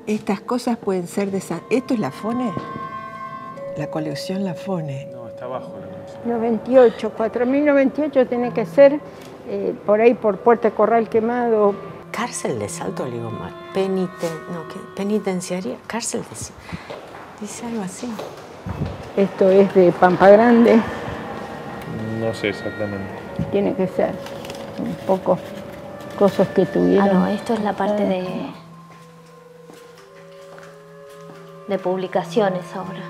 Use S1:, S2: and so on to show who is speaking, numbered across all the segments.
S1: Estas cosas pueden ser de esa... ¿Esto es Lafone? La colección Lafone.
S2: No, está abajo la colección.
S3: 98, 4098 tiene que ser por ahí por Puerta Corral Quemado.
S4: Cárcel de Salto, le digo mal. Penitenciaria, cárcel de... Dice algo así.
S3: Esto es de Pampa Grande.
S2: No sé exactamente.
S3: Tiene que ser un poco cosas que tuvieron.
S5: Ah, no, esto es la parte de publicaciones ahora.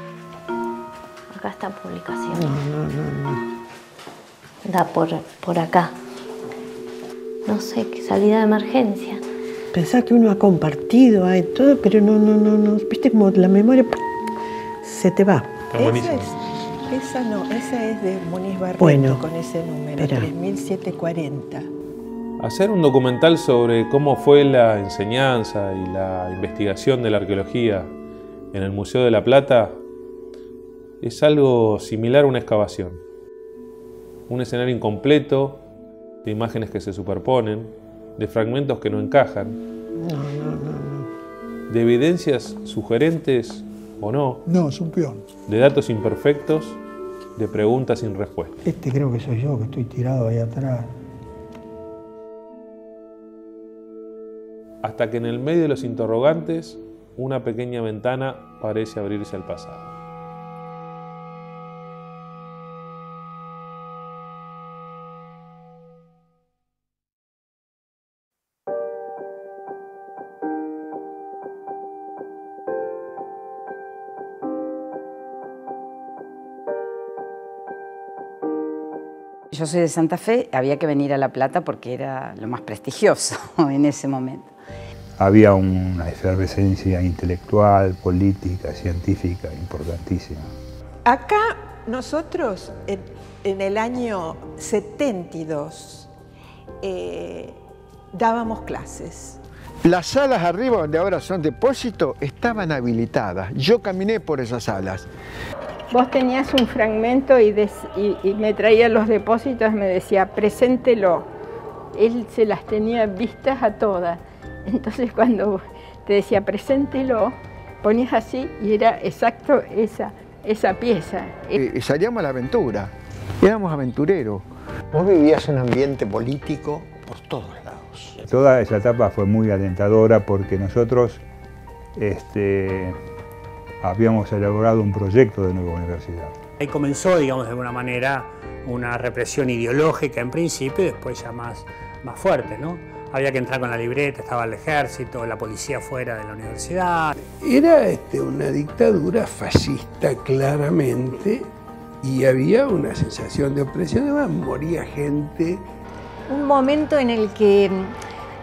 S5: Acá están publicaciones.
S1: No.
S5: Da por acá. No sé, qué salida de emergencia.
S1: Pensá que uno ha compartido, hay todo, pero no. Viste como la memoria se te va.
S2: Está buenísimo.
S1: Esa es de Muniz Barreto, bueno, con ese número, 3740.
S2: Hacer un documental sobre cómo fue la enseñanza y la investigación de la arqueología en el Museo de la Plata es algo similar a una excavación. Un escenario incompleto, de imágenes que se superponen, de fragmentos que no encajan, de evidencias sugerentes o no,
S6: No, es un peón.
S2: de datos imperfectos, de preguntas sin respuesta.
S6: Este creo que soy yo, que estoy tirado ahí atrás.
S2: Hasta que en el medio de los interrogantes, una pequeña ventana parece abrirse al pasado.
S7: Yo soy de Santa Fe, había que venir a La Plata porque era lo más prestigioso en ese momento.
S8: Había una efervescencia intelectual, política, científica importantísima.
S1: Acá nosotros, en el año 72, dábamos clases.
S9: Las salas arriba, donde ahora son depósitos, estaban habilitadas. Yo caminé por esas salas.
S3: Vos tenías un fragmento y me traía los depósitos, me decía, preséntelo. Él se las tenía vistas a todas. Entonces cuando te decía, preséntelo, ponías así y era exacto esa pieza.
S9: Salíamos a la aventura, éramos aventureros. Vos vivías un ambiente político por todos lados.
S8: Toda esa etapa fue muy alentadora porque nosotros habíamos elaborado un proyecto de nueva universidad.
S10: Ahí comenzó, digamos, de alguna manera, una represión ideológica en principio y después ya más fuerte, ¿no? Había que entrar con la libreta, estaba el ejército, la policía fuera de la universidad.
S11: Era una dictadura fascista claramente y había una sensación de opresión, además moría gente.
S12: Un momento en el que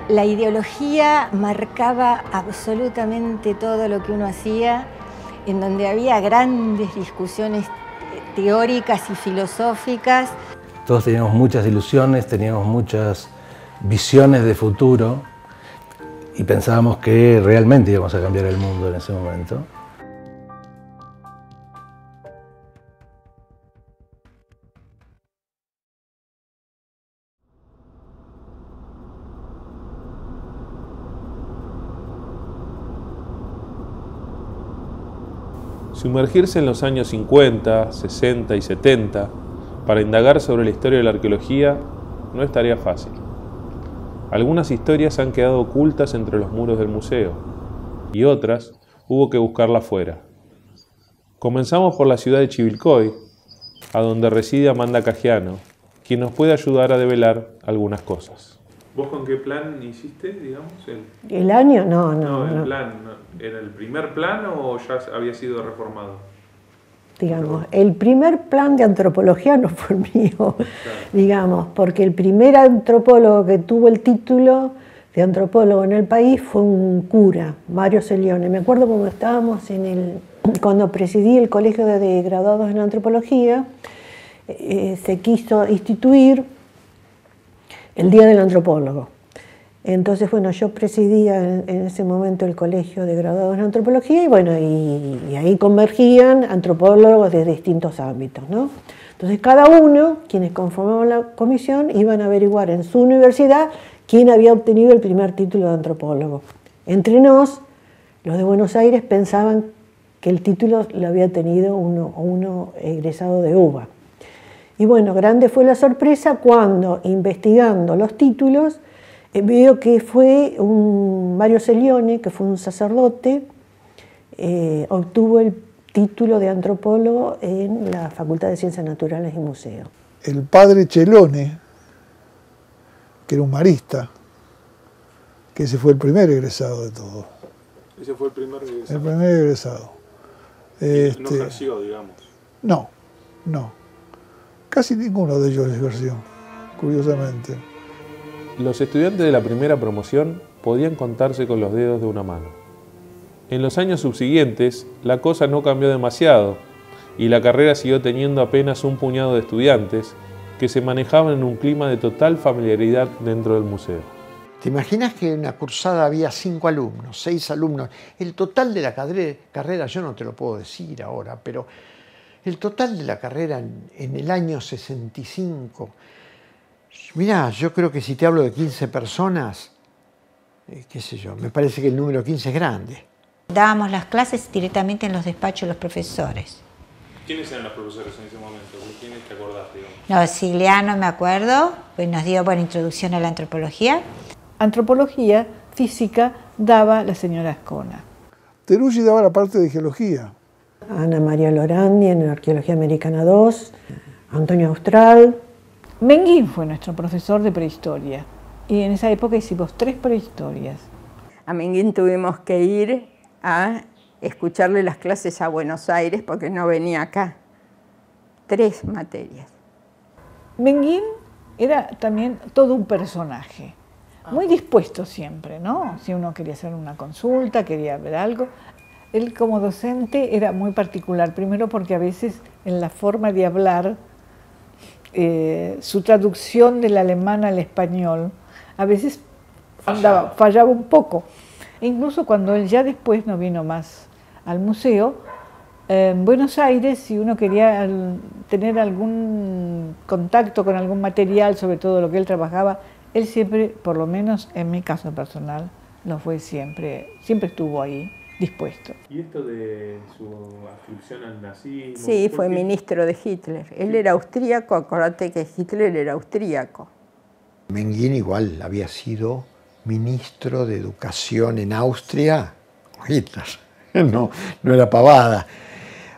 S12: la ideología marcaba absolutamente todo lo que uno hacía, en donde había grandes discusiones teóricas y filosóficas.
S13: Todos teníamos muchas ilusiones, teníamos muchas visiones de futuro y pensábamos que realmente íbamos a cambiar el mundo en ese momento.
S2: Sumergirse en los años 50, 60 y 70 para indagar sobre la historia de la arqueología no es tarea fácil. Algunas historias han quedado ocultas entre los muros del museo y otras hubo que buscarlas fuera. Comenzamos por la ciudad de Chivilcoy, a donde reside Amanda Cagiano, quien nos puede ayudar a develar algunas cosas. ¿Vos con qué plan hiciste, digamos?
S1: ¿El año? No.
S2: El plan, ¿era el primer plan o ya había sido reformado?
S1: Digamos, el primer plan de antropología no fue el mío, claro. Digamos, porque el primer antropólogo que tuvo el título de antropólogo en el país fue un cura, Mario Celione. Me acuerdo cuando estábamos cuando presidí el colegio de graduados en antropología, se quiso instituir el Día del Antropólogo. Entonces, bueno, yo presidía en ese momento el colegio de graduados en antropología y bueno, y ahí convergían antropólogos de distintos ámbitos, ¿no? Entonces, cada uno, quienes conformaban la comisión, iban a averiguar en su universidad quién había obtenido el primer título de antropólogo. Entre nos, Los de Buenos Aires pensaban que el título lo había tenido uno egresado de UBA. Y bueno, grande fue la sorpresa cuando, investigando los títulos, veo que fue Mario Celione, que fue un sacerdote, obtuvo el título de antropólogo en la Facultad de Ciencias Naturales y Museos.
S6: El padre Chelone, que era un marista, que ese fue el primer egresado de todos.
S2: Ese fue el primer egresado.
S6: El primer egresado.
S2: No ejerció, digamos.
S6: No, no. Casi ninguno de ellos ejerció, curiosamente.
S2: Los estudiantes de la primera promoción podían contarse con los dedos de una mano. En los años subsiguientes, la cosa no cambió demasiado y la carrera siguió teniendo apenas un puñado de estudiantes que se manejaban en un clima de total familiaridad dentro del museo.
S9: ¿Te imaginas que en una cursada había 5 alumnos, 6 alumnos? El total de la carrera, yo no te lo puedo decir ahora, pero el total de la carrera en el año 65, mirá, yo creo que si te hablo de 15 personas, qué sé yo, me parece que el número 15 es grande.
S14: Dábamos las clases directamente en los despachos de los profesores.
S2: ¿Quiénes eran los profesores en ese momento? ¿Quiénes te acordás, digamos?
S14: No, Sigliano me acuerdo, pues nos dio buena introducción a la antropología.
S15: Antropología, física, daba la señora Ascona.
S6: Teruggi daba la parte de geología.
S1: Ana María Lorandi en Arqueología Americana 2, Antonio Austral.
S15: Menguín fue nuestro profesor de prehistoria y en esa época hicimos 3 prehistorias.
S3: A Menguín tuvimos que ir a escucharle las clases a Buenos Aires porque no venía acá. 3 materias.
S15: Menguín era también todo un personaje, muy dispuesto siempre, ¿no? Si uno quería hacer una consulta, quería ver algo. Él como docente era muy particular, primero porque a veces en la forma de hablar, su traducción del alemán al español, a veces fallaba un poco. E incluso cuando él ya después no vino más al museo, en Buenos Aires, si uno quería tener algún contacto con algún material, sobre todo lo que él trabajaba, él siempre, por lo menos en mi caso personal, lo fue siempre estuvo ahí, dispuesto.
S2: ¿Y esto de su adscripción al nazismo?
S3: Sí, fue ministro de Hitler. Él era austríaco, acordate que Hitler era austríaco.
S9: Menguín igual había sido ministro de Educación en Austria, Hitler, no era pavada.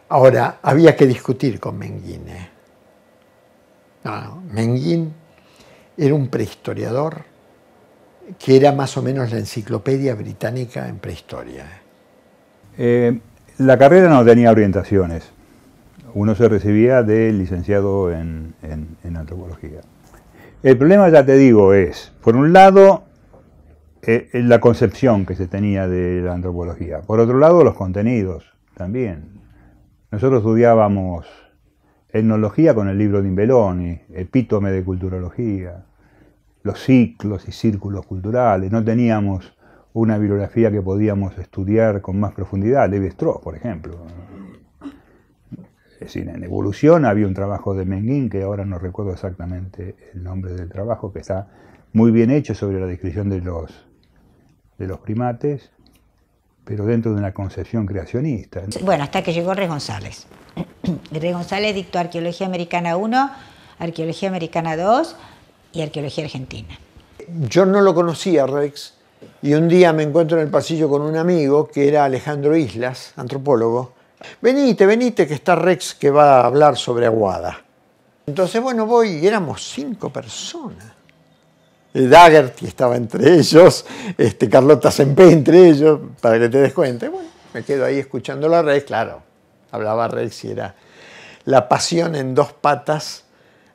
S9: Ahora, había que discutir con Menguín. Menguín era un prehistoriador que era más o menos la enciclopedia británica en prehistoria.
S8: La carrera no tenía orientaciones. Uno se recibía de licenciado en antropología. El problema, ya te digo, es, por un lado, la concepción que se tenía de la antropología. Por otro lado, los contenidos también. Nosotros estudiábamos etnología con el libro de Imbeloni, epítome de culturología, los ciclos y círculos culturales. No teníamos una bibliografía que podíamos estudiar con más profundidad, Levi-Strauss, por ejemplo. Es decir, en evolución había un trabajo de Menguín, que ahora no recuerdo exactamente el nombre del trabajo, que está muy bien hecho sobre la descripción de los primates, pero dentro de una concepción creacionista.
S14: Bueno, hasta que llegó Rey González. Rey González dictó Arqueología Americana 1, Arqueología Americana 2 y Arqueología Argentina.
S9: Yo no lo conocía, Rex, y un día me encuentro en el pasillo con un amigo que era Alejandro Islas, antropólogo. Venite, que está Rex que va a hablar sobre Aguada. Entonces, bueno, voy, y éramos 5 personas. Dagerty estaba entre ellos, Carlota Sempe entre ellos, para que te des cuenta. Y bueno, me quedo ahí escuchando a Rex, claro, hablaba Rex y era la pasión en 2 patas,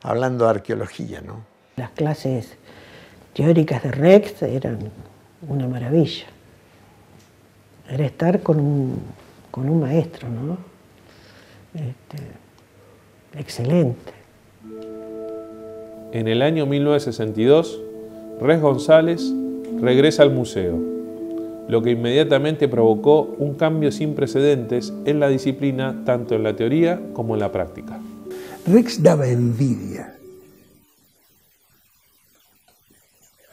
S9: hablando de arqueología, ¿no?
S1: Las clases teóricas de Rex eran una maravilla. Era estar con un maestro, ¿no? Excelente.
S2: En el año 1962, Rey González regresa al museo, lo que inmediatamente provocó un cambio sin precedentes en la disciplina, tanto en la teoría como en la práctica.
S11: Rex daba envidia.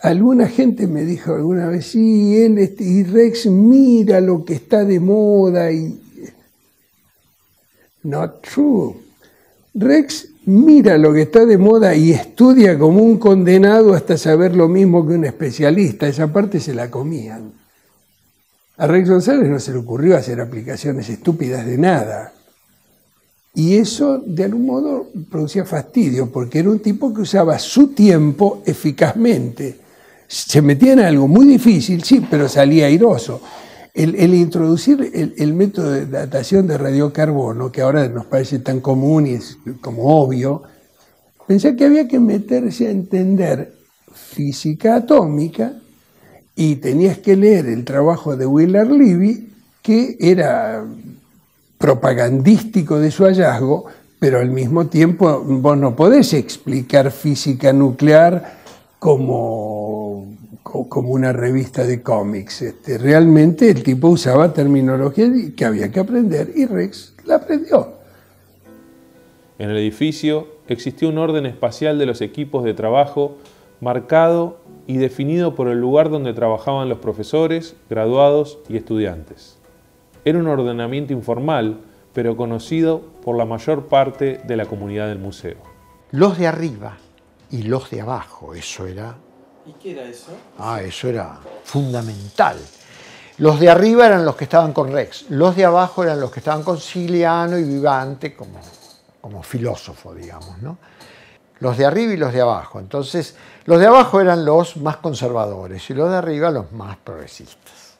S11: alguna gente me dijo alguna vez, sí, y Rex mira lo que está de moda y... Not true. Rex mira lo que está de moda y estudia como un condenado hasta saber lo mismo que un especialista. Esa parte se la comían. A Rex González no se le ocurrió hacer aplicaciones estúpidas de nada. Y eso, de algún modo, producía fastidio, porque era un tipo que usaba su tiempo eficazmente. Se metía en algo muy difícil, sí, pero salía airoso. El introducir el método de datación de radiocarbono, que ahora nos parece tan común y es como obvio, pensé que había que meterse a entender física atómica y tenías que leer el trabajo de Willard Libby, que era propagandístico de su hallazgo, pero al mismo tiempo vos no podés explicar física nuclear como una revista de cómics. Realmente el tipo usaba terminología que había que aprender y Rex la aprendió.
S2: En el edificio existía un orden espacial de los equipos de trabajo marcado y definido por el lugar donde trabajaban los profesores, graduados y estudiantes. Era un ordenamiento informal, pero conocido por la mayor parte de la comunidad del museo.
S9: Los de arriba y los de abajo, eso era...
S16: ¿Y qué era eso?
S9: Eso era fundamental. Los de arriba eran los que estaban con Rex, los de abajo eran los que estaban con Siliano y Vivante como filósofo, digamos, ¿no? Los de arriba y los de abajo. Entonces, los de abajo eran los más conservadores y los de arriba los más progresistas.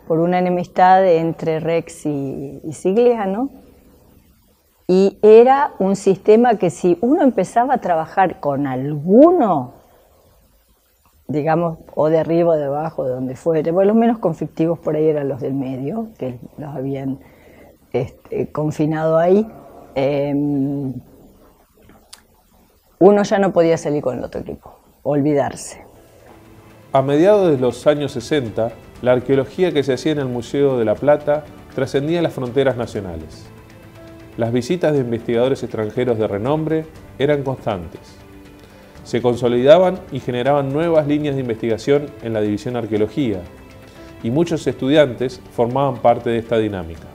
S3: Por una enemistad entre Rex y Sigliano, y era un sistema que si uno empezaba a trabajar con alguno, digamos, o de arriba o de abajo, de donde fuere, bueno, los menos conflictivos por ahí eran los del medio, que los habían confinado ahí, uno ya no podía salir con el otro equipo, olvidarse.
S2: A mediados de los años 60, la arqueología que se hacía en el Museo de La Plata trascendía las fronteras nacionales. Las visitas de investigadores extranjeros de renombre eran constantes. Se consolidaban y generaban nuevas líneas de investigación en la división Arqueología, y muchos estudiantes formaban parte de esta dinámica.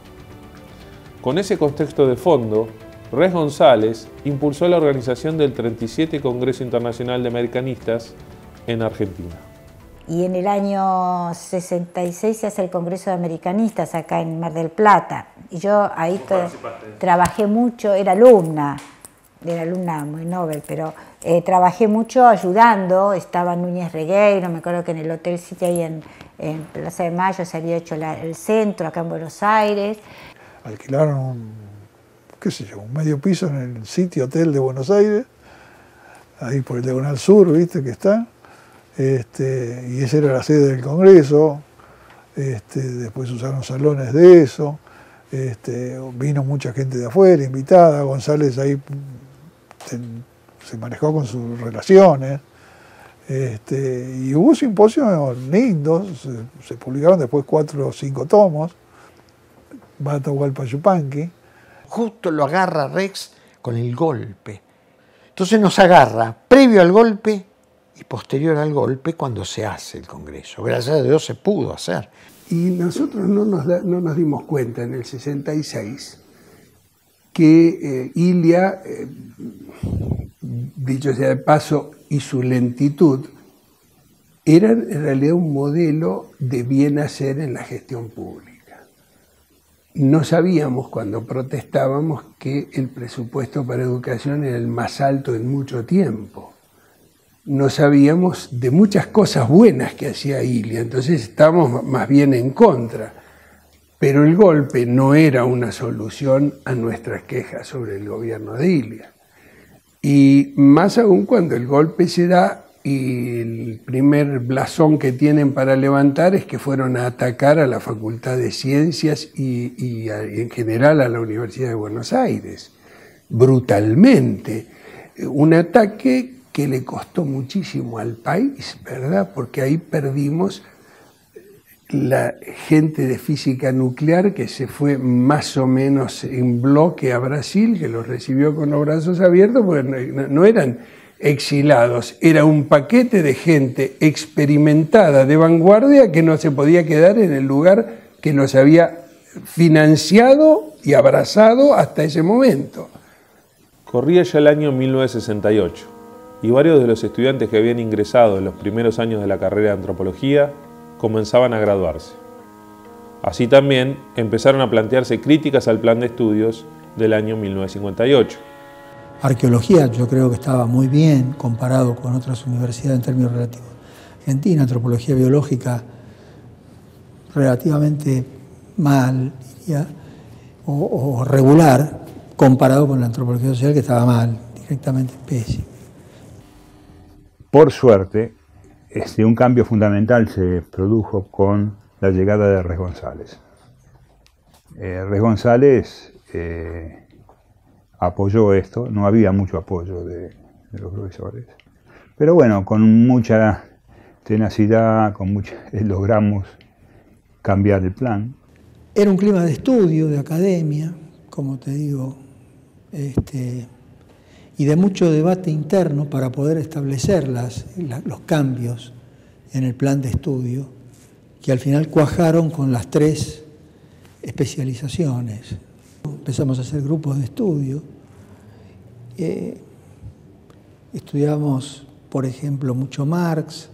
S2: Con ese contexto de fondo, Rex González impulsó la organización del 37 Congreso Internacional de Americanistas en Argentina.
S14: Y en el año 66 se hace el Congreso de Americanistas acá en Mar del Plata. Y yo ahí trabajé mucho, era alumna muy Nobel, pero trabajé mucho ayudando. Estaba Núñez Regueiro, me acuerdo que en el Hotel City ahí en Plaza de Mayo se había hecho el centro acá en Buenos Aires.
S6: Alquilaron un medio piso en el City Hotel de Buenos Aires, ahí por el Diagonal Sur, viste que está. Y esa era la sede del Congreso. Después usaron salones de eso. Vino mucha gente de afuera, invitada. González ahí se manejó con sus relaciones. Y hubo simposios lindos. Se publicaron después 4 o 5 tomos. Bata Hualpa Yupanqui.
S9: Justo lo agarra Rex con el golpe. Entonces nos agarra previo al golpe y posterior al golpe cuando se hace el Congreso. Gracias a Dios se pudo hacer.
S11: Y nosotros no nos dimos cuenta en el 66 que Ilia, dicho sea de paso, y su lentitud, eran en realidad un modelo de bien hacer en la gestión pública. No sabíamos cuando protestábamos que el presupuesto para educación era el más alto en mucho tiempo. No sabíamos de muchas cosas buenas que hacía Ilia, entonces estábamos más bien en contra. Pero el golpe no era una solución a nuestras quejas sobre el gobierno de Ilia. Y más aún cuando el golpe se da y el primer blasón que tienen para levantar es que fueron a atacar a la Facultad de Ciencias y en general a la Universidad de Buenos Aires, brutalmente. Un ataque que le costó muchísimo al país, ¿verdad? Porque ahí perdimos la gente de física nuclear que se fue más o menos en bloque a Brasil, que los recibió con los brazos abiertos, porque no eran exilados. Era un paquete de gente experimentada de vanguardia que no se podía quedar en el lugar que nos había financiado y abrazado hasta ese momento.
S2: Corría ya el año 1968 y varios de los estudiantes que habían ingresado en los primeros años de la carrera de antropología comenzaban a graduarse. Así también empezaron a plantearse críticas al plan de estudios del año 1958.
S16: Arqueología yo creo que estaba muy bien comparado con otras universidades en términos relativos. Argentina, antropología biológica, relativamente mal, diría, o regular, comparado con la antropología social, que estaba mal, directamente pésimo.
S8: Por suerte, un cambio fundamental se produjo con la llegada de Res González. Res González apoyó esto, no había mucho apoyo de los profesores, pero bueno, con mucha tenacidad, logramos cambiar el plan.
S16: Era un clima de estudio, de academia, como te digo, y de mucho debate interno para poder establecer los cambios en el plan de estudio, que al final cuajaron con las 3 especializaciones. Empezamos a hacer grupos de estudio. Estudiamos, por ejemplo, mucho Marx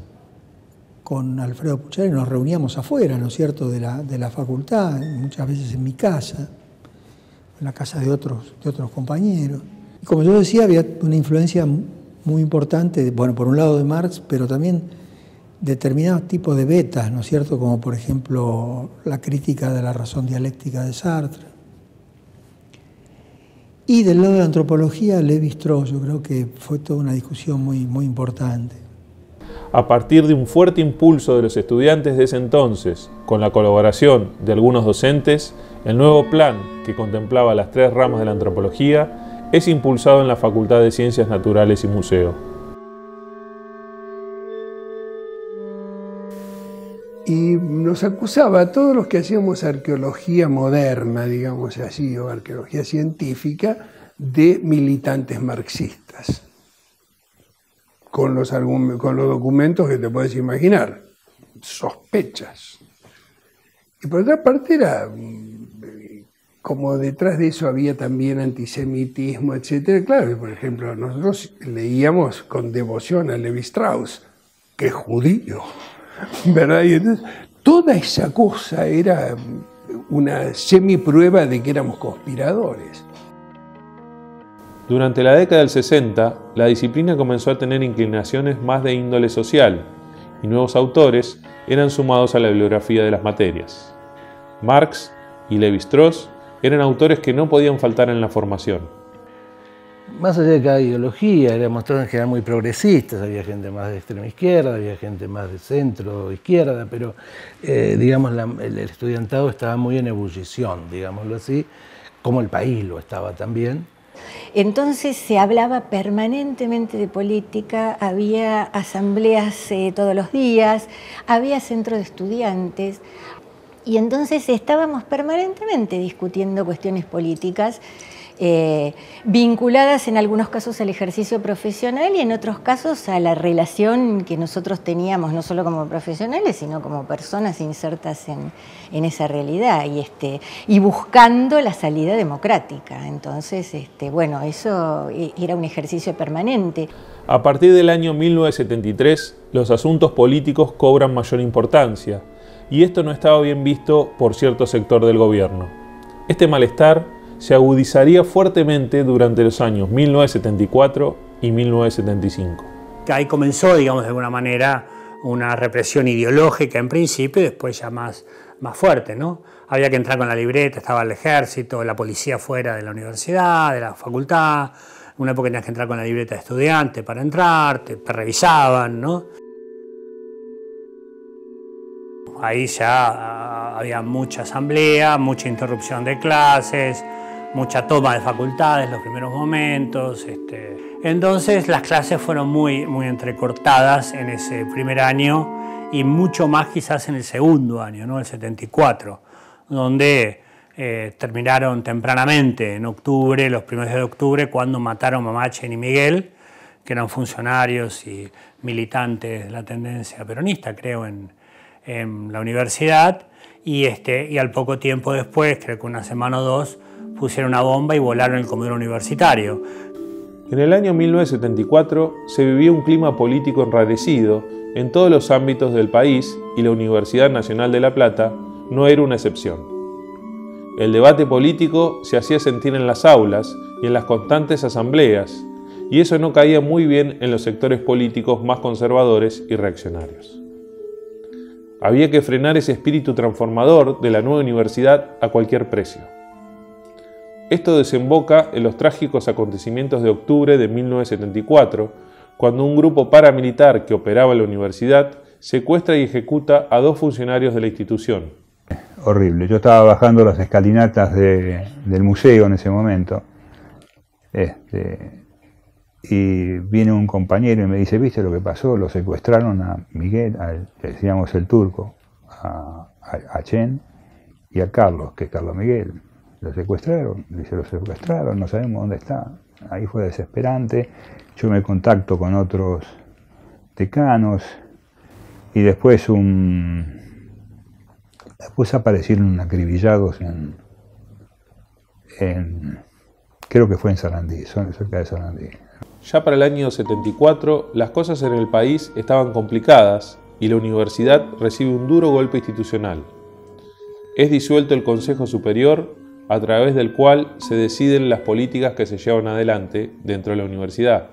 S16: con Alfredo Puchari, nos reuníamos afuera, ¿no es cierto?, de la facultad, muchas veces en mi casa, en la casa de otros compañeros. Y como yo decía, había una influencia muy importante, bueno, por un lado de Marx, pero también determinados tipos de betas, ¿no es cierto?, como por ejemplo la crítica de la razón dialéctica de Sartre. Y del lado de la antropología, Lévi-Strauss, yo creo que fue toda una discusión muy importante.
S2: A partir de un fuerte impulso de los estudiantes de ese entonces, con la colaboración de algunos docentes, el nuevo plan, que contemplaba las 3 ramas de la antropología, es impulsado en la Facultad de Ciencias Naturales y Museo.
S11: Y nos acusaba a todos los que hacíamos arqueología moderna, digamos así, o arqueología científica, de militantes marxistas, con los documentos que te puedes imaginar, sospechas. Y por otra parte era, como detrás de eso había también antisemitismo, etc. Claro, por ejemplo, nosotros leíamos con devoción a Lévi-Strauss, que es judío, ¿verdad? Y entonces, toda esa cosa era una semiprueba de que éramos conspiradores.
S2: Durante la década del 60, la disciplina comenzó a tener inclinaciones más de índole social, y nuevos autores eran sumados a la bibliografía de las materias. Marx y Lévi-Strauss eran autores que no podían faltar en la formación.
S13: Más allá de cada ideología, éramos todos en general muy progresistas, había gente más de extrema izquierda, había gente más de centro izquierda, pero digamos el estudiantado estaba muy en ebullición, digámoslo así, como el país lo estaba también.
S12: Entonces se hablaba permanentemente de política, había asambleas todos los días, había centro de estudiantes, y entonces estábamos permanentemente discutiendo cuestiones políticas vinculadas en algunos casos al ejercicio profesional y en otros casos a la relación que nosotros teníamos, no solo como profesionales, sino como personas insertas en esa realidad y buscando la salida democrática. Entonces, bueno, eso era un ejercicio permanente.
S2: A partir del año 1973, los asuntos políticos cobran mayor importancia, y esto no estaba bien visto por cierto sector del gobierno. Este malestar se agudizaría fuertemente durante los años 1974 y 1975.
S10: Ahí comenzó, digamos, de alguna manera, una represión ideológica en principio y después ya más fuerte, ¿no? Había que entrar con la libreta, estaba el ejército, la policía fuera de la universidad, de la facultad. En una época tenías que entrar con la libreta de estudiante para entrar, te revisaban, ¿no? Ahí ya había mucha asamblea, mucha interrupción de clases, mucha toma de facultades, los primeros momentos. Entonces las clases fueron muy entrecortadas en ese primer año y mucho más quizás en el segundo año, ¿no? El 74, donde terminaron tempranamente en octubre, los primeros días de octubre, cuando mataron a Machen y Miguel, que eran funcionarios y militantes de la tendencia peronista, creo, en la universidad, y al poco tiempo después, creo que una semana o dos, pusieron una bomba y volaron el comedor universitario.
S2: En el año 1974 se vivía un clima político enrarecido en todos los ámbitos del país y la Universidad Nacional de La Plata no era una excepción. El debate político se hacía sentir en las aulas y en las constantes asambleas, y eso no caía muy bien en los sectores políticos más conservadores y reaccionarios. Había que frenar ese espíritu transformador de la nueva universidad a cualquier precio. Esto desemboca en los trágicos acontecimientos de octubre de 1974, cuando un grupo paramilitar que operaba en la universidad secuestra y ejecuta a 2 funcionarios de la institución.
S8: Horrible. Yo estaba bajando las escalinatas del museo en ese momento, y viene un compañero y me dice, ¿viste lo que pasó? Lo secuestraron a Miguel, le decíamos el turco, a Chen y a Carlos, que es Carlos Miguel. Lo secuestraron, dice, lo secuestraron, no sabemos dónde está. Ahí fue desesperante. Yo me contacto con otros decanos y después aparecieron acribillados creo que fue en Sarandí, cerca de Sarandí.
S2: Ya para el año 74, las cosas en el país estaban complicadas y la universidad recibe un duro golpe institucional. Es disuelto el Consejo Superior, a través del cual se deciden las políticas que se llevan adelante dentro de la universidad.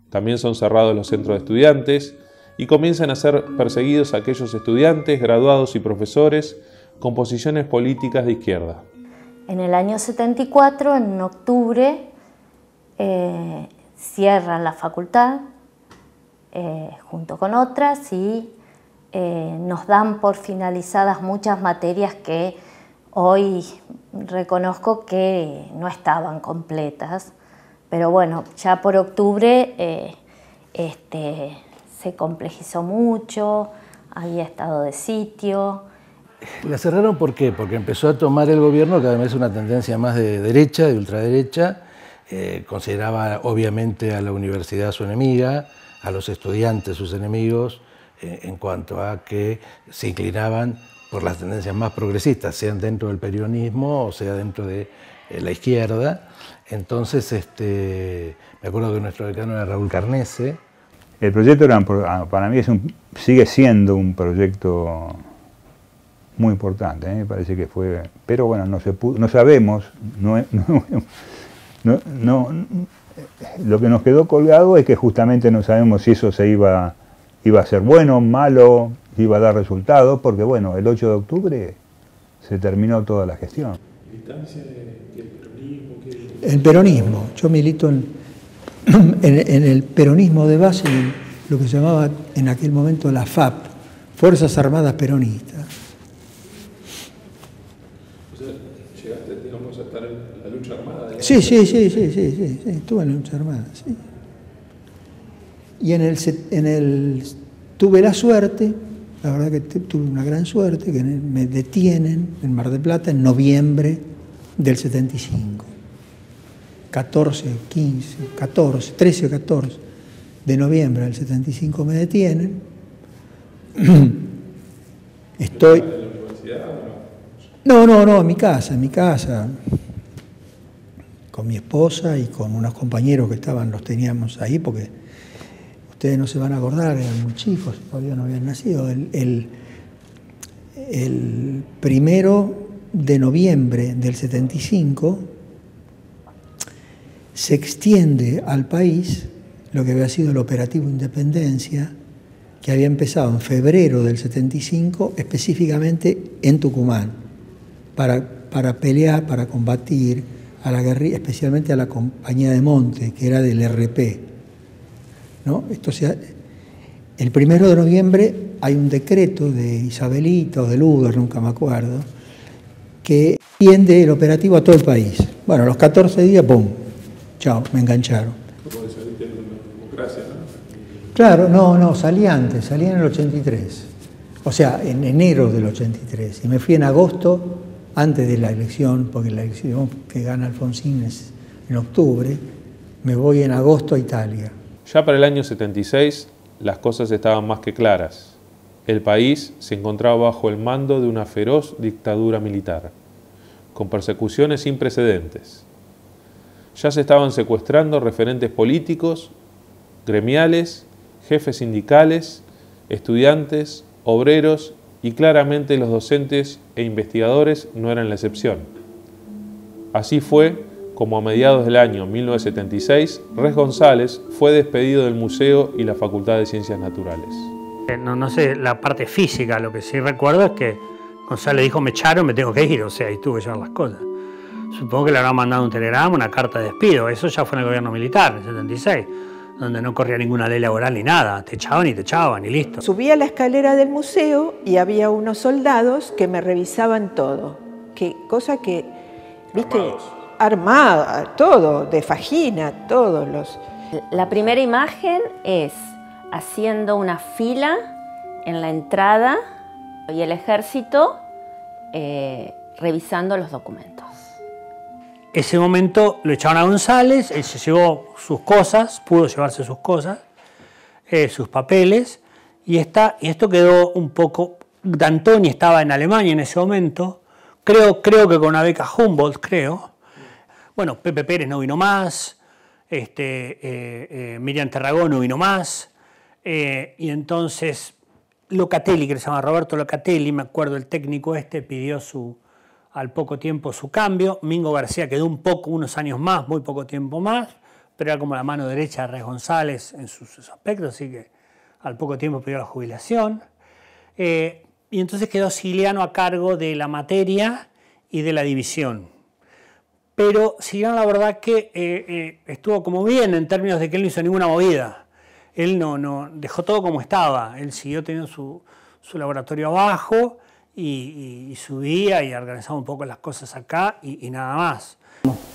S2: También son cerrados los centros de estudiantes y comienzan a ser perseguidos aquellos estudiantes, graduados y profesores con posiciones políticas de izquierda.
S5: En el año 74, en octubre, cierran la facultad junto con otras y nos dan por finalizadas muchas materias que hoy reconozco que no estaban completas, pero bueno, ya por octubre se complejizó mucho, había estado de sitio.
S13: La cerraron ¿por qué? Porque empezó a tomar el gobierno cada vez una tendencia más de derecha, de ultraderecha, consideraba obviamente a la universidad su enemiga, a los estudiantes sus enemigos, en cuanto a que se inclinaban por las tendencias más progresistas, sean dentro del peronismo o sea dentro de la izquierda. Entonces, me acuerdo que nuestro decano era Raúl Carnese.
S8: El proyecto para mí sigue siendo un proyecto muy importante, me parece que fue, pero bueno, no sabemos, lo que nos quedó colgado es que justamente no sabemos si eso iba a ser bueno, malo, iba a dar resultados, porque bueno, el 8 de octubre se terminó toda la gestión.
S16: El peronismo, yo milito en el peronismo de base, en lo que se llamaba en aquel momento la FAP, Fuerzas Armadas Peronistas.
S2: O sea, llegaste, digamos, a estar en la lucha armada.
S16: Sí, estuve en la lucha armada, sí. Y tuve la suerte, la verdad que tuve una gran suerte, que me detienen en Mar del Plata en noviembre del 75. 13 o 14 de noviembre del 75 me detienen. Estoy...
S2: ¿En la universidad o
S16: no? No, en mi casa, con mi esposa y con unos compañeros que los teníamos ahí, porque ustedes no se van a acordar, eran muy chicos, todavía no habían nacido. El 1 de noviembre del 75 se extiende al país lo que había sido el operativo Independencia, que había empezado en febrero del 75, específicamente en Tucumán, para pelear, para combatir a la guerrilla, especialmente a la Compañía de Monte, que era del RP, ¿no? El 1 de noviembre hay un decreto de Isabelita o de Luder, nunca me acuerdo, que extiende el operativo a todo el país. Bueno, a los 14 días, ¡pum!, chao, me engancharon.
S2: ¿Cómo saliste en la democracia, no?
S16: Claro, no, salí antes, salí en el 83. O sea, en enero del 83. Y me fui en agosto, antes de la elección, porque la elección que gana Alfonsín es en octubre, me voy en agosto a Italia.
S2: Ya para el año 76 las cosas estaban más que claras. El país se encontraba bajo el mando de una feroz dictadura militar, con persecuciones sin precedentes. Ya se estaban secuestrando referentes políticos, gremiales, jefes sindicales, estudiantes, obreros y claramente los docentes e investigadores no eran la excepción. Así fue como a mediados del año 1976, Res González fue despedido del museo y la Facultad de Ciencias Naturales.
S10: No sé la parte física, lo que sí recuerdo es que González dijo, me echaron, me tengo que ir, o sea, y tuve que llevar las cosas. Supongo que le habrán mandado un telegrama, una carta de despido, eso ya fue en el gobierno militar, en el 76, donde no corría ninguna ley laboral ni nada, te echaban y listo.
S17: Subí a la escalera del museo y había unos soldados que me revisaban todo, cosa que, viste, armada, todo, de fajina, todos los...
S5: La primera imagen es haciendo una fila en la entrada y el ejército revisando los documentos.
S10: Ese momento lo echaron a González, él se llevó sus cosas, pudo llevarse sus cosas, sus papeles, y esto quedó un poco... D'Antoni estaba en Alemania en ese momento, creo que con una beca Humboldt, creo. Bueno, Pepe Pérez no vino más, Miriam Terragón no vino más, y entonces Locatelli, que se llama Roberto Locatelli, me acuerdo el técnico pidió al poco tiempo su cambio. Mingo García quedó unos años más, muy poco tiempo más, pero era como la mano derecha de Res González en sus aspectos, así que al poco tiempo pidió la jubilación. Y entonces quedó Sigliano a cargo de la materia y de la división. Pero Sigliano la verdad que estuvo como bien en términos de que él no hizo ninguna movida. Él no dejó todo como estaba, él siguió teniendo su laboratorio abajo, y subía y organizaba un poco las cosas acá y nada más.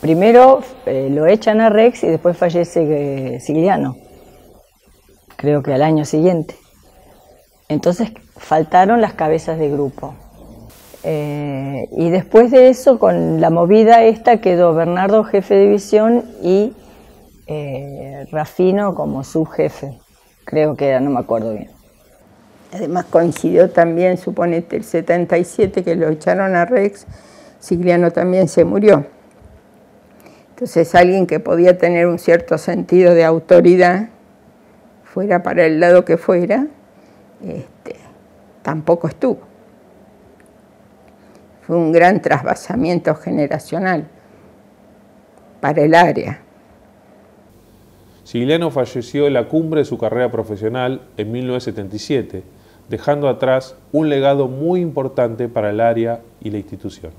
S18: Primero lo echan a Rex y después fallece Sigliano, creo que al año siguiente. Entonces faltaron las cabezas de grupo. Y después de eso, con la movida quedó Bernardo jefe de división y Rafino como subjefe, creo que era, no me acuerdo bien.
S3: Además coincidió también, suponete, el 77 que lo echaron a Rex, Sigliano también se murió. Entonces alguien que podía tener un cierto sentido de autoridad, fuera para el lado que fuera, tampoco estuvo. Fue un gran trasvasamiento generacional para el área.
S2: Sigliano falleció en la cumbre de su carrera profesional en 1977, dejando atrás un legado muy importante para el área y la institución.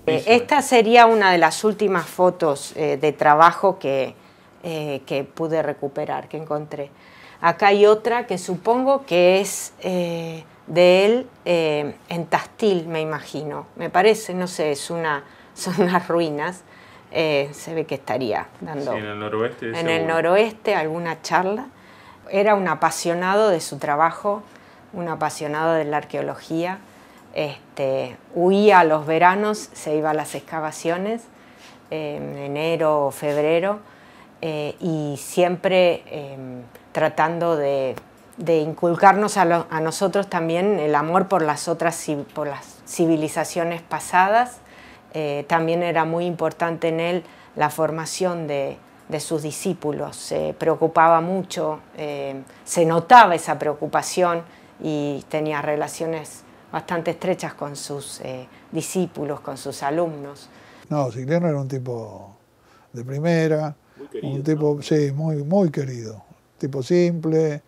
S4: Esta sería una de las últimas fotos de trabajo que pude recuperar, que encontré. Acá hay otra que supongo que es de él en Tastil, me imagino. Me parece, no sé, son unas ruinas. Se ve que estaría dando
S2: sí, en el noroeste.
S4: En el noroeste alguna charla. Era un apasionado de su trabajo, un apasionado de la arqueología. Huía a los veranos, se iba a las excavaciones, en enero o febrero, y siempre tratando de inculcarnos a nosotros también el amor por las civilizaciones pasadas. También era muy importante en él la formación de sus discípulos, se preocupaba mucho, se notaba esa preocupación y tenía relaciones bastante estrechas con sus discípulos, con sus alumnos.
S6: No, Sigliano era un tipo de primera, un tipo, sí, muy querido, tipo simple,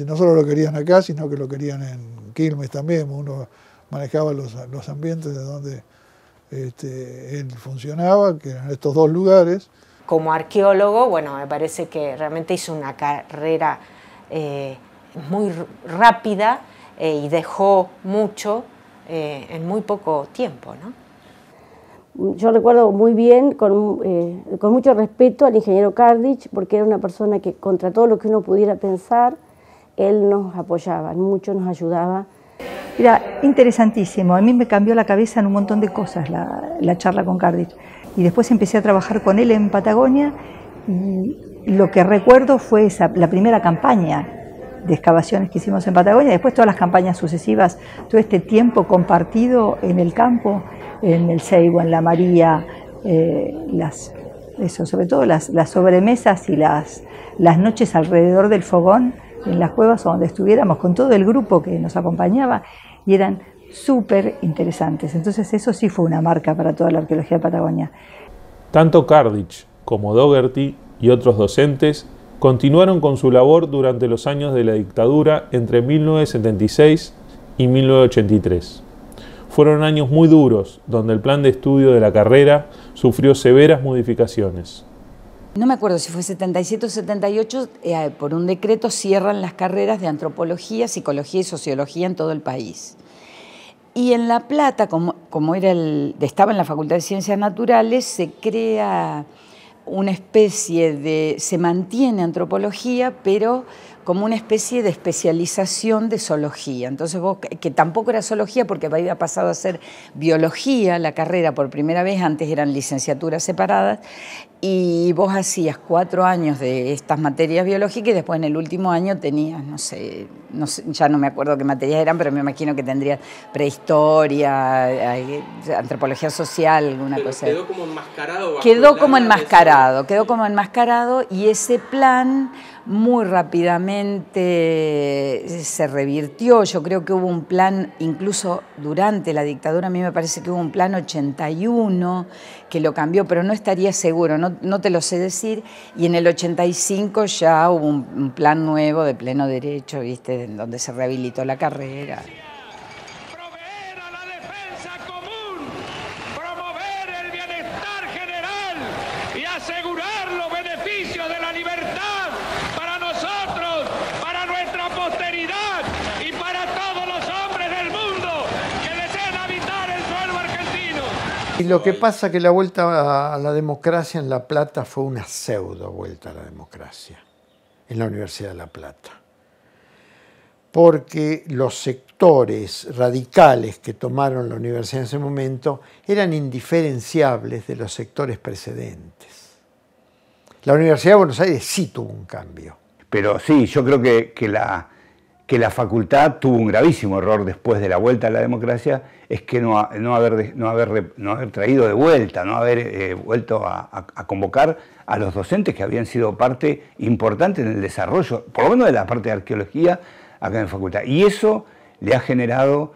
S6: no solo lo querían acá, sino que lo querían en Quilmes también, uno manejaba los ambientes de donde él funcionaba, que eran estos dos lugares.
S4: Como arqueólogo, bueno, me parece que realmente hizo una carrera muy rápida y dejó mucho en muy poco tiempo, ¿no?
S19: Yo recuerdo muy bien, con mucho respeto al ingeniero Kardich, porque era una persona que contra todo lo que uno pudiera pensar, él nos apoyaba, mucho nos ayudaba.
S20: Era interesantísimo, a mí me cambió la cabeza en un montón de cosas la charla con Kardich. Y después empecé a trabajar con él en Patagonia y lo que recuerdo fue la primera campaña de excavaciones que hicimos en Patagonia, después todas las campañas sucesivas, todo este tiempo compartido en el campo, en el Seibo, en la María, sobre todo las sobremesas y las noches alrededor del fogón, en las cuevas donde estuviéramos con todo el grupo que nos acompañaba, y eran súper interesantes. Entonces eso sí fue una marca para toda la arqueología de Patagonia.
S2: Tanto Kardich como Dougherty y otros docentes continuaron con su labor durante los años de la dictadura entre 1976 y 1983. Fueron años muy duros, donde el plan de estudio de la carrera sufrió severas modificaciones.
S7: No me acuerdo si fue 77 o 78, por un decreto cierran las carreras de antropología, psicología y sociología en todo el país. Y en La Plata, como estaba en la Facultad de Ciencias Naturales, se crea una especie de, se mantiene antropología, pero como una especie de especialización de zoología. Entonces vos, que tampoco era zoología porque había pasado a ser biología la carrera por primera vez, antes eran licenciaturas separadas, y vos hacías 4 años de estas materias biológicas y después en el último año tenías, no sé, ya no me acuerdo qué materias eran, pero me imagino que tendrías prehistoria, antropología social, alguna cosa.
S21: ¿Quedó como enmascarado?
S7: Quedó como enmascarado y ese plan muy rápidamente se revirtió. Yo creo que hubo un plan, incluso durante la dictadura, a mí me parece que hubo un plan 81 que lo cambió, pero no estaría seguro, no te lo sé decir, y en el 85 ya hubo un plan nuevo de pleno derecho, ¿viste?, en donde se rehabilitó la carrera.
S9: Y lo que pasa es que la vuelta a la democracia en La Plata fue una pseudo vuelta a la democracia en la Universidad de La Plata. Porque los sectores radicales que tomaron la universidad en ese momento eran indiferenciables de los sectores precedentes. La Universidad de Buenos Aires sí tuvo un cambio.
S8: Pero sí, yo creo que la facultad tuvo un gravísimo error después de la vuelta a la democracia, es que no haber traído de vuelta, no haber vuelto a convocar a los docentes que habían sido parte importante en el desarrollo, por lo menos de la parte de arqueología, acá en la facultad. Y eso le ha generado,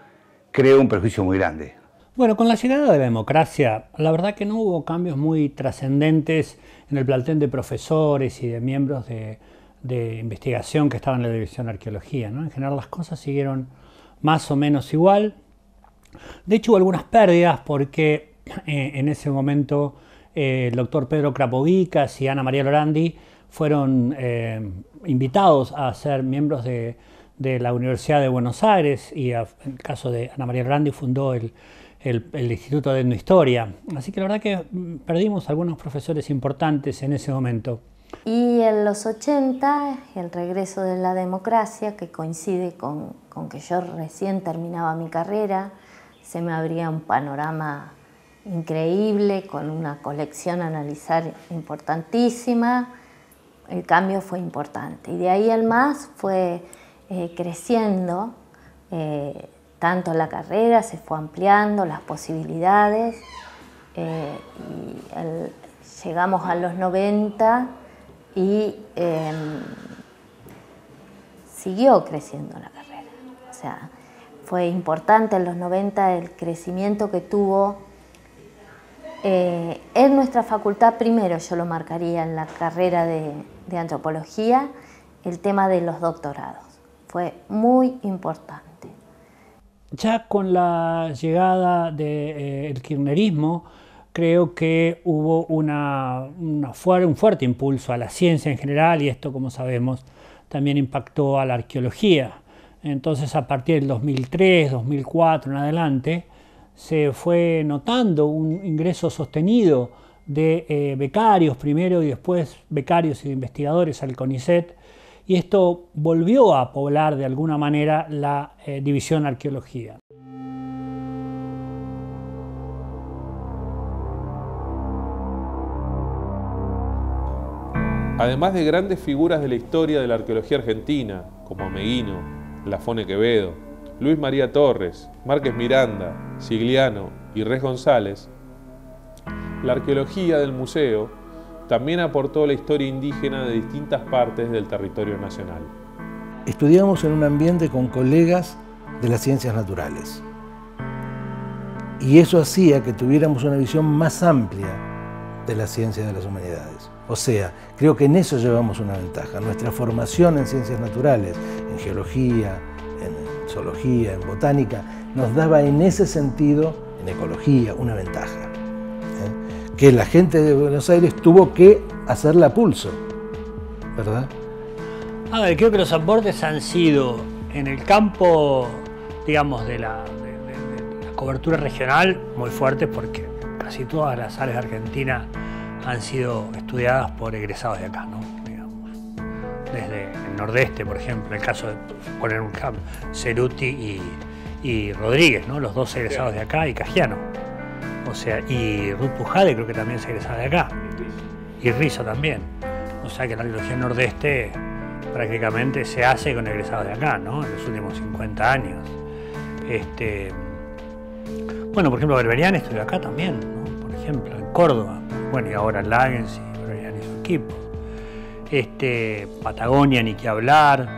S8: creo, un perjuicio muy grande.
S10: Bueno, con la llegada de la democracia, la verdad que no hubo cambios muy trascendentes en el plantel de profesores y de miembros de investigación que estaban en la División de Arqueología, ¿no? En general las cosas siguieron más o menos igual. De hecho hubo algunas pérdidas porque en ese momento el doctor Pedro Krapovicas y Ana María Lorandi fueron invitados a ser miembros de la Universidad de Buenos Aires y en el caso de Ana María Lorandi fundó el Instituto de Etnohistoria. Así que la verdad que perdimos algunos profesores importantes en ese momento.
S22: Y en los 80, el regreso de la democracia, que coincide con que yo recién terminaba mi carrera, se me abría un panorama increíble, con una colección a analizar importantísima. El cambio fue importante y de ahí al más fue creciendo, tanto la carrera se fue ampliando, las posibilidades, llegamos a los 90 y siguió creciendo la carrera. O sea, fue importante en los 90 el crecimiento que tuvo en nuestra facultad. Primero yo lo marcaría en la carrera de antropología, el tema de los doctorados. Fue muy importante.
S10: Ya con la llegada del kirchnerismo, creo que hubo un fuerte impulso a la ciencia en general y esto, como sabemos, también impactó a la arqueología. Entonces, a partir del 2003, 2004 en adelante, se fue notando un ingreso sostenido de becarios primero y después becarios y investigadores al CONICET, y esto volvió a poblar de alguna manera la división arqueología.
S2: Además de grandes figuras de la historia de la arqueología argentina, como Ameguino, Lafone Quevedo, Luis María Torres, Márquez Miranda, Sigliano y Res González, la arqueología del museo también aportó la historia indígena de distintas partes del territorio nacional.
S13: Estudiamos en un ambiente con colegas de las ciencias naturales. Y eso hacía que tuviéramos una visión más amplia de las ciencias de las humanidades. O sea, creo que en eso llevamos una ventaja. Nuestra formación en ciencias naturales, en geología, en zoología, en botánica, nos daba en ese sentido, en ecología, una ventaja. Que la gente de Buenos Aires tuvo que hacerla a pulso, ¿verdad?
S10: A ver, creo que los aportes han sido en el campo, digamos, de la cobertura regional muy fuertes, porque casi todas las áreas de Argentina han sido estudiadas por egresados de acá, ¿no? Digamos, desde el nordeste, por ejemplo, en el caso de poner un ejemplo, Ceruti y Rodríguez, ¿no? Los dos egresados de acá, y Cagiano. O sea, y Ruth Pujade creo que también es egresada de acá. Y Rizzo también. O sea que la arqueología nordeste prácticamente se hace con egresados de acá, ¿no? En los últimos 50 años. Bueno, por ejemplo, Berberian estudió acá también, ¿no? Por ejemplo, en Córdoba. Bueno, y ahora Lagens y Berberian y su equipo. Patagonia, ni que hablar.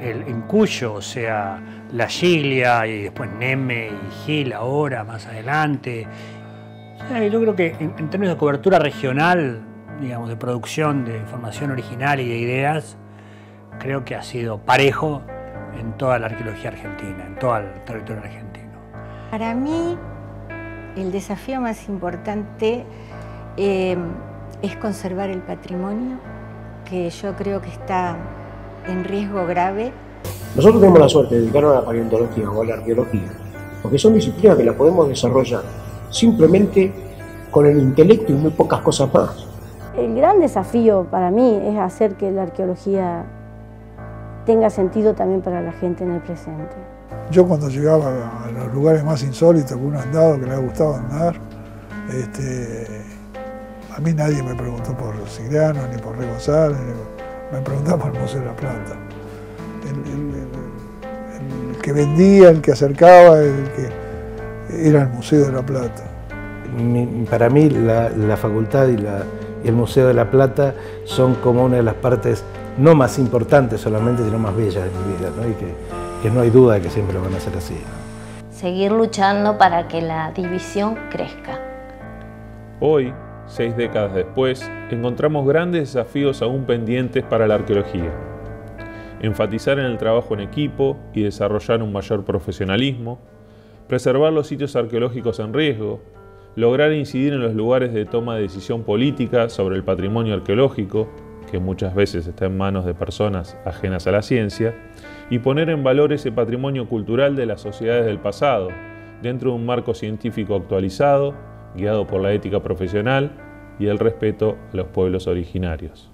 S10: En Cuyo, o sea, La Giglia y después Neme y Gil ahora, más adelante. O sea, yo creo que en términos de cobertura regional, digamos, de producción de información original y de ideas, creo que ha sido parejo en toda la arqueología argentina, en todo el territorio argentino.
S12: Para mí, el desafío más importante es conservar el patrimonio, que yo creo que está en riesgo grave.
S15: Nosotros tenemos la suerte de dedicarnos a la paleontología o a la arqueología, porque son disciplinas que las podemos desarrollar simplemente con el intelecto y muy pocas cosas más.
S19: El gran desafío para mí es hacer que la arqueología tenga sentido también para la gente en el presente.
S6: Yo cuando llegaba a los lugares más insólitos que uno ha andado, que le ha gustado andar, a mí nadie me preguntó por Sigliano, ni por Res González, me preguntaban por el Museo de la Plata. El que vendía, el que acercaba, el que era el Museo de la Plata.
S13: Para mí la facultad y el Museo de la Plata son como una de las partes no más importantes solamente, sino más bellas de mi vida, ¿no? Y que no hay duda de que siempre lo van a hacer así.
S22: Seguir luchando para que la división crezca.
S2: Hoy, 6 décadas después, encontramos grandes desafíos aún pendientes para la arqueología. Enfatizar en el trabajo en equipo y desarrollar un mayor profesionalismo, preservar los sitios arqueológicos en riesgo, lograr incidir en los lugares de toma de decisión política sobre el patrimonio arqueológico, que muchas veces está en manos de personas ajenas a la ciencia, y poner en valor ese patrimonio cultural de las sociedades del pasado, dentro de un marco científico actualizado, guiado por la ética profesional y el respeto a los pueblos originarios.